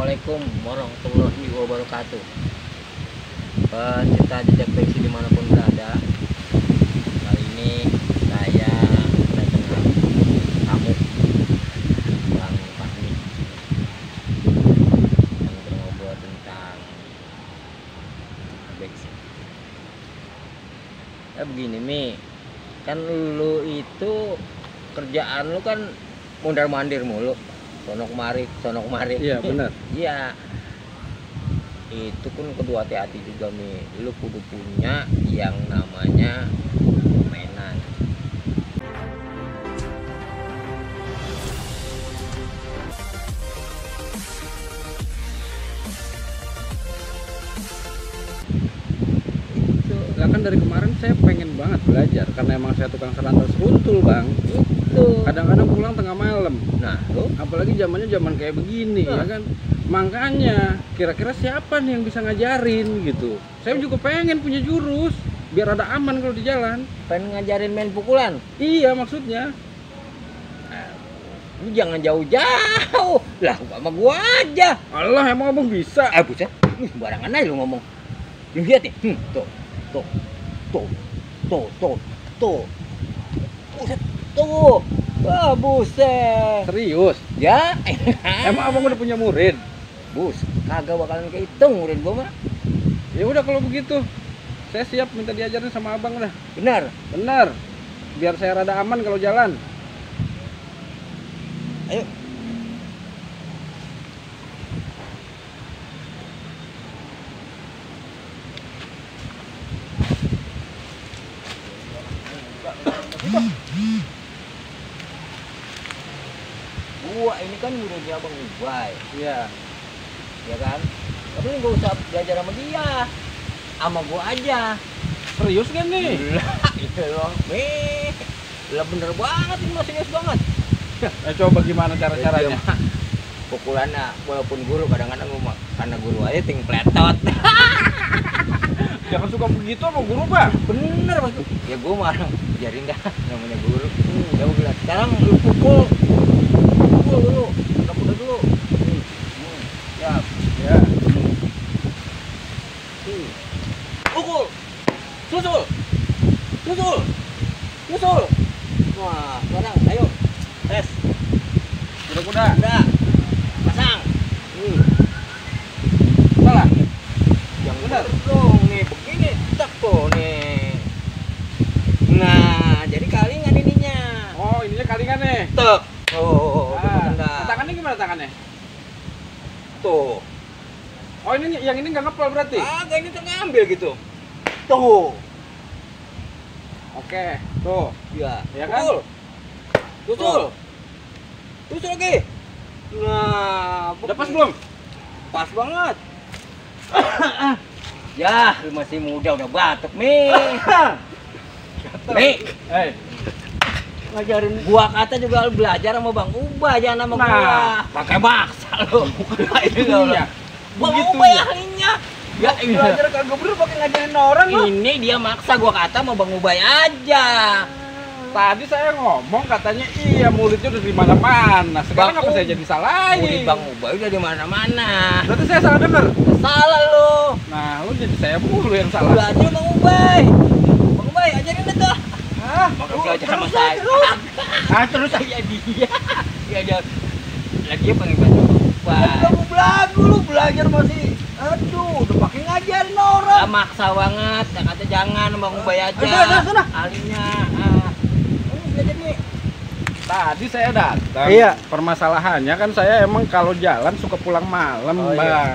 Assalamualaikum warahmatullahi wabarakatuh. Pencinta jejak taksi dimanapun berada, kali ini saya kedatangan tamu Bang Fahmi yang ngobrol tentang taksi. Begini Mi, kan lu itu kerjaan lu kan mondar mandir mulu, sono kemari. Iya benar. Iya, itu pun kudu hati-hati juga Mi. Lu kudu punya yang namanya mainan. Lah kan dari kemarin saya pengen banget belajar karena emang saya tukang serantel seruntul Bang. Itu Kadang-kadang pulang tengah malam. nah lu Apalagi zamannya zaman kayak begini Nah. ya kan. Makanya kira-kira siapa nih yang bisa ngajarin gitu. Saya juga pengen punya jurus biar ada aman kalau di jalan. pengen ngajarin main pukulan. Iya maksudnya. Lu jangan jauh-jauh lah, sama gua aja. Allah emang abang bisa. Buset, barangan aja lu ngomong. Lu lihat nih, tuh. Buset, tuh. Wah, buset. Serius? Ya, Emang abang udah punya murid? bus, kagak bakalan kehitung murid gua mah. Ya udah kalau begitu. Saya siap minta diajarin sama abang dah. Benar. Benar. Biar saya rada aman kalau jalan. Ayo. Gua ini kan muridnya Bang Ubay, Iya. ya kan? Tapi lu gak usah belajar sama dia, sama gua aja. Serius kan nih? Lah, itu loh, Meh. Lah bener banget ini, masih serius banget. Coba gimana cara-caranya? Dia mah pukulannya walaupun guru kadang-kadang gua karena guru aja ting pletot. Jangan suka begitu sama guru, Bang. Bener Mas. Ya gua marah, biarin dah namanya guru. Ya gua bilang, sekarang lu pukul dulu, udah dulu. Siap. Ya. Pukul. Susul. Wah, sekarang ayo. Tes. Kuda-kuda. Udah. Pasang. Salah. Yang Benar. bener dong nih, begini tak tuh nih. Nah, jadi kalingan ininya. Oh, ininya kalingan nih. Tek. Oh, Tangannya gimana tangannya? tuh. Oh, ini yang ini nggak ngepel berarti? Agak ini terngambil gitu. Tuh. Oke, tuh. Ya, Ya kan? Susul lagi. Nah, Udah pas belum? Pas banget. Ya, lu masih muda udah batuk, Mi. Mi, Hei, ngajarin gua kata juga lu belajar sama Bang Ubay, jangan sama gua. Nah. Pakai maksa lu. Nah, ini begitunya. Bang Begitunya. Ubay ahlinya. Ya, Belajar kagak bener pakai ngajarin orang lu. ini dia maksa gua kata sama Bang Ubay aja. Tadi saya ngomong katanya iya muridnya udah di mana-mana. Sekarang Bang apa saya jadi salahin? Murid Bang Ubay udah di mana-mana. Berarti saya salah denger. Salah lu. Nah, lu jadi saya mulu yang salah. Belajar Bang Ubay. Bang Ubay ajarin itu. Hah? Maka Lu belajar sama terus saya. aja, terus. Saya dia. Dia lagi pengen baca Ubay. Belagu lu belajar masih. Aduh, udah pakai ngajarin orang. Lah maksa banget. Saya kata jangan Bang Ubay aja. Sana. Ahlinya. Ini belajar nih. Tadi saya datang. Iya. Permasalahannya kan saya emang kalau jalan suka pulang malam, Oh, Bang. iya.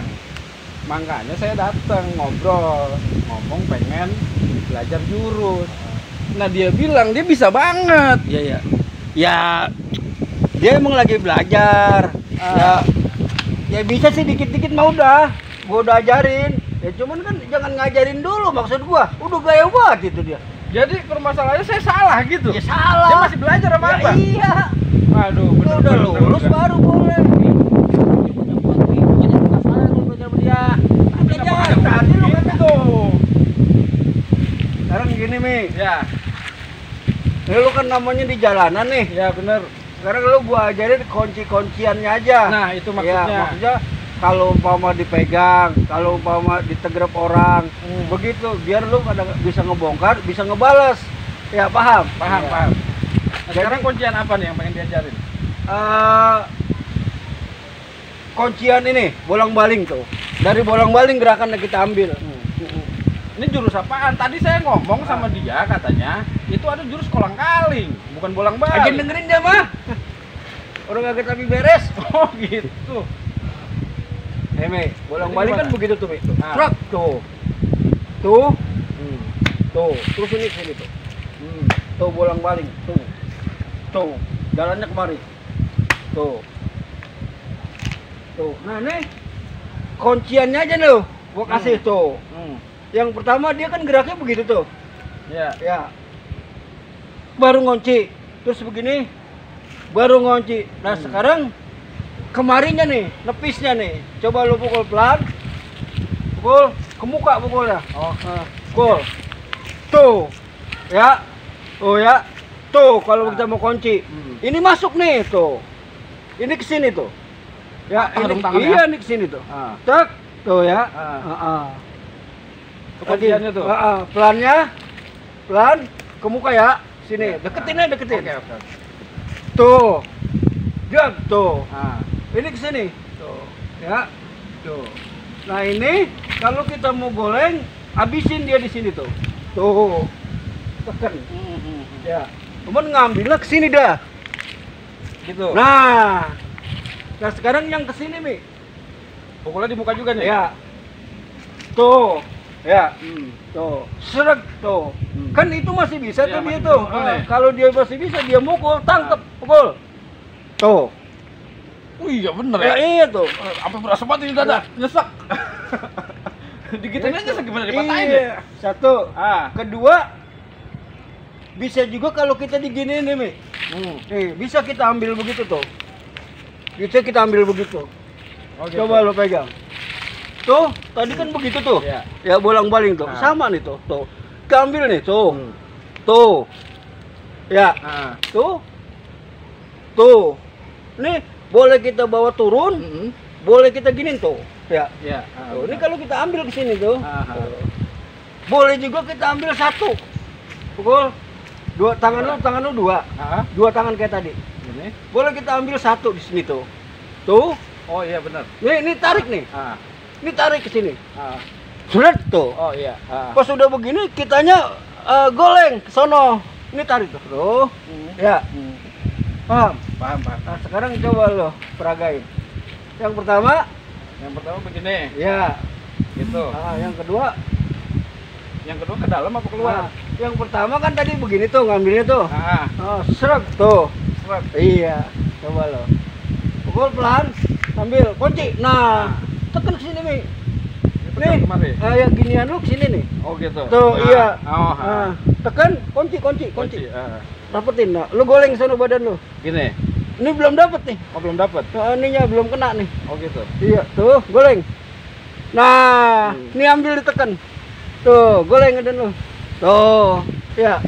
Makanya saya datang ngomong pengen belajar jurus. Nah, dia bilang dia bisa banget. Iya ya. Ya dia emang lagi belajar. Ya bisa sih dikit-dikit mah udah. Gua udah ajarin. Ya cuman kan jangan ngajarin dulu maksud gua. Udah gaya banget itu dia. Jadi permasalahannya saya salah gitu. Ya salah. Dia masih belajar sama Ya, Abang? iya. Aduh, Lu udah lulus baru boleh. Tadi lu kan gitu. sekarang gini Mi. Ya, Ini lu kan namanya di jalanan nih. ya bener. Sekarang lu gua ajarin kunci-kunciannya aja. Nah, itu Ya, maksudnya. maksudnya kalau umpama dipegang, kalau umpama ditegrep orang, begitu biar lu kadang bisa ngebongkar, bisa ngebales. Ya paham? Paham, Ya. paham. Nah, sekarang kuncian apa nih yang pengen diajarin? Eh, kuncian ini bolang-baling tuh. Dari bolang-baling gerakan yang kita ambil. Ini jurus apaan? Tadi saya ngomong sama dia katanya itu ada jurus kolang-kaling, bukan bolang-balik. Agen dengerin dia mah. Orang kagak tapi beres. Oh gitu. Me, bolang-balik kan Jadi begitu tuh, Mi. Ah. Trak tuh. Tuh. Tuh, terus ini sini tuh. Tuh bolang-baling, tuh. Tuh, jalannya kemari. Tuh. Tuh. Nah, nih kunciannya aja nih, gua kasih tuh. Yang pertama dia kan geraknya begitu tuh. Ya. Ya. Baru ngunci, terus begini. Baru ngunci. Nah, sekarang kemarinya nih, lepisnya nih. Coba lu pukul pelan. Pukul ke muka pukulnya. Oh. Pukul. Tuh. Ya. Oh ya. Tuh kalau kita mau kunci. Ini masuk nih tuh. Ini ke sini tuh. Ya, Patah ini dong tangannya. iya nih ke sini tuh. Ah. Cek. Tuh ya. Itu kunciannya tuh. Pelannya. Pelan ke muka ya. Sini. Deketin aja, deketin. Oke. Tuh. Jak tuh. Ah. Ini ke sini. Tuh. Ya. Tuh. Nah, ini kalau kita mau goleng, habisin dia di sini tuh. Tuh. Tekan. Ya. Cuman ngambilnya ke sini dah. Gitu. Nah. Nah, sekarang yang ke sini, Mi. Pukulnya di muka juga nih. Ya. Tuh. Ya. Tuh. Seret tuh. Kan itu masih bisa Ya, tuh dia masih tuh. bisa mukul nih. Kalau dia masih bisa dia mukul, tangkep, pukul. Tuh. Oh iya bener Ya, ya. iya tuh. Apa berasa banget ini dada? Nyesek. Digitin aja gimana dipatahin ya? Iya. Satu. Ah. Kedua, bisa juga kalau kita diginiin nih, Mi. Nih, bisa kita ambil begitu tuh. Bisa kita ambil begitu. Oh, gitu. Coba lo pegang. Tuh, tadi kan begitu tuh. Iya. Ya bolang-baling tuh. Nah. Sama nih tuh. Tuh. Kita ambil nih tuh. Tuh. Ya. Ah. Tuh. Tuh. Nih, boleh kita bawa turun, boleh kita giniin tuh. Ya. Ya. Tuh, ini kalau kita ambil ke sini tuh. Aha. Tuh. Boleh juga kita ambil satu. Pukul. Dua tangan lu dua. Ah. Dua tangan kayak tadi. Ini. Boleh kita ambil satu di sini tuh. Tuh. Oh iya benar. Ini tarik nih. Ah. Ini tarik ke sini. Ah. Sulit tuh. Oh iya. Ah. Pas udah begini kitanya goleng ke sono. Ini tarik tuh. Tuh. Ya. Paham? Paham. Nah, sekarang coba lo peragain. Yang pertama, Yang pertama begini. ya. Gitu. Yang kedua, Yang kedua ke dalam apa keluar? yang pertama kan tadi begini tuh ngambilnya tuh. Ah. Seret tuh. Seret. Iya. Coba lo. Pukul pelan, sambil kunci. Nah, tekan ke sini, Mi. Nih, Kemari. yang ginian lu ke sini nih. Oh gitu. Tuh, Ah. iya. Oh. Tekan, kunci. Ah. Rapetin, nah. Lu goleng sana badan lu. Gini. Ini belum dapet nih. Oh belum dapat. Ininya belum kena nih. Oh gitu. Iya, tuh, goleng. Nah, ini ambil ditekan. Tuh, goleng badan lu. Tuh, ya.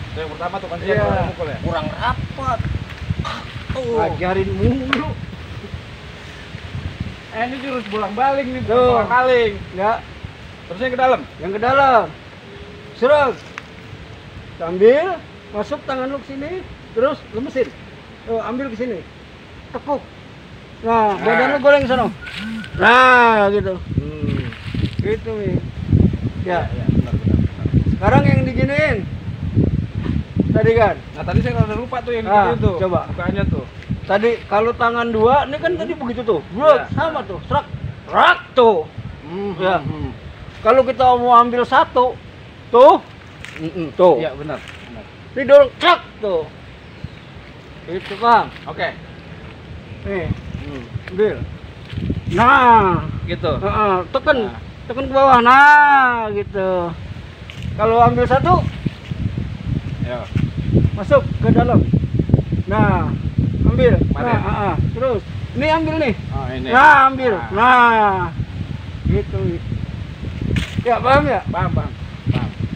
Itu yang pertama tuh kan Iya. mukul ya. Kurang rapat. Ajarin mulu. Ini jurus bolang-baling nih, Tuh. bolang-baling. Ya, Terus yang ke dalam. yang ke dalam. Serang. Sambil masuk tangan lu ke sini, terus lemesin. Tuh, ambil ke sini. Tekuk. Nah, badan lu goleng ke sana. Nah, gitu. Gitu, Mi. Ya. Benar. Sekarang yang diginiin. Tadi kan. Nah tadi saya rada lupa tuh yang Ah, gitu tuh. coba. Bukanya tuh. Tadi kalau tangan dua, ini kan tadi begitu tuh. Bro, Ya. sama tuh. Serak. Rak tuh. Ya. Kalau kita mau ambil satu, tuh. Tuh. Iya benar. Ini dorong cak tuh. Itu Kang. Oke. Nih. Ambil. Nah, Gitu. tekan. Nah. Tekan ke bawah. Nah, gitu. Kalau ambil satu, Ya. masuk ke dalam. Nah, ambil. Mari. Nah, terus. Ini ambil nih. Oh ini. Nah, ambil. Nah. Nah. Gitu. Ya, paham ya? Paham.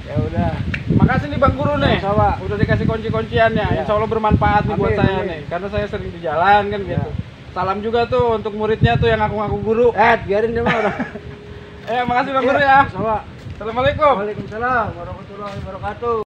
Ya udah. Makasih nih Bang Guru nih. Sama-sama. Udah dikasih kunci-kunciannya. Ya. Insya Allah bermanfaat nih buat Amin, saya amin. nih. Karena saya sering di jalan kan Ya. gitu. Salam juga tuh untuk muridnya tuh yang ngaku-ngaku guru. Biarin dia mah orang. Makasih Bang Guru ya. Sama. Assalamualaikum. Waalaikumsalam warahmatullahi wabarakatuh.